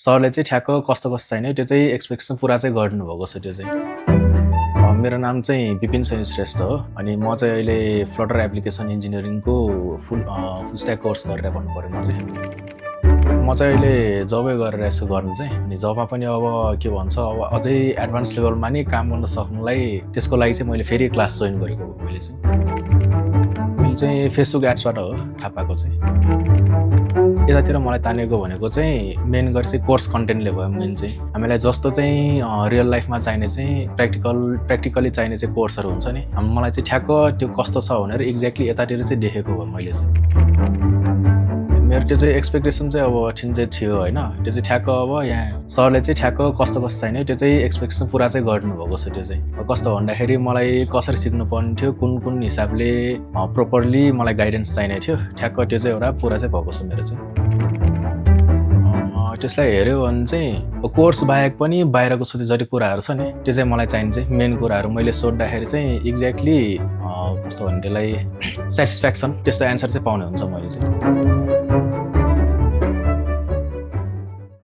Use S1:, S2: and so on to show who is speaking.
S1: सरले चाहिँ ठ्याक्क कस्तो छैन त्यो चाहिँ एक्सपेक्टेसन पुरा चाहिँ गर्नुभएको छ त्यो चाहिँ। मेरो नाम चाहिँ विपिन सैनी श्रेष्ठ हो अनि म चाहिँ अहिले फ्लटर एप्लिकेसन इन्जिनियरिङको फुल स्ट्याक कोर्स गरेर भन्नुपर्यो म चाहिँ। म चाहिँ अहिले जबै गरेर यसो गर्नु चाहिँ अनि जबमा पनि अब के भन्छ अब अझै एडभान्स लेभलमा नि काम गर्न सक्नुलाई त्यसको लागि चाहिँ मैले फेरि क्लास जोइन गरेको हो मैले चाहिँ फेसबुक एड्सबाट हो थाहा पाएको चाहिँ। यतातिर मलाई तानेको भनेको चाहिँ मेन गरी चाहिँ कोर्स कन्टेन्टले भयो मेन चाहिँ। हामीलाई जस्तो चाहिँ रियल लाइफमा चाहिने चाहिँ प्र्याक्टिकली चाहिने चाहिँ कोर्सहरू हुन्छ नि मलाई चाहिँ ठ्याक्क त्यो कस्तो छ भनेर एक्ज्याक्टली यतातिर चाहिँ देखेको हो मैले चाहिँ। मेरो त्यो चाहिँ एक्सपेक्टेसन चाहिँ अब ठिन चाहिँ थियो होइन त्यो चाहिँ ठ्याक्क अब यहाँ सरले चाहिँ ठ्याक्क कस्तो छैन त्यो चाहिँ एक्सपेक्टेसन पुरा चाहिँ गर्नुभएको छ त्यो चाहिँ। कस्तो भन्दाखेरि मलाई कसरी सिक्नुपर्ने थियो कुन हिसाबले प्रोपरली मलाई गाइडेन्स चाहिने थियो ठ्याक्क त्यो चाहिँ एउटा पुरा चाहिँ भएको छ मेरो चाहिँ। त्यसलाई हेऱ्यो भने चाहिँ कोर्स बाहेक पनि बाहिरको जति कुराहरू छ नि त्यो चाहिँ मलाई चाहिने चाहिँ मेन कुराहरू मैले सोद्धाखेरि चाहिँ एक्ज्याक्टली कस्तो भने त्यसलाई सेटिस्फ्याक्सन त्यस्तो एन्सर चाहिँ पाउने हुन्छ मैले चाहिँ।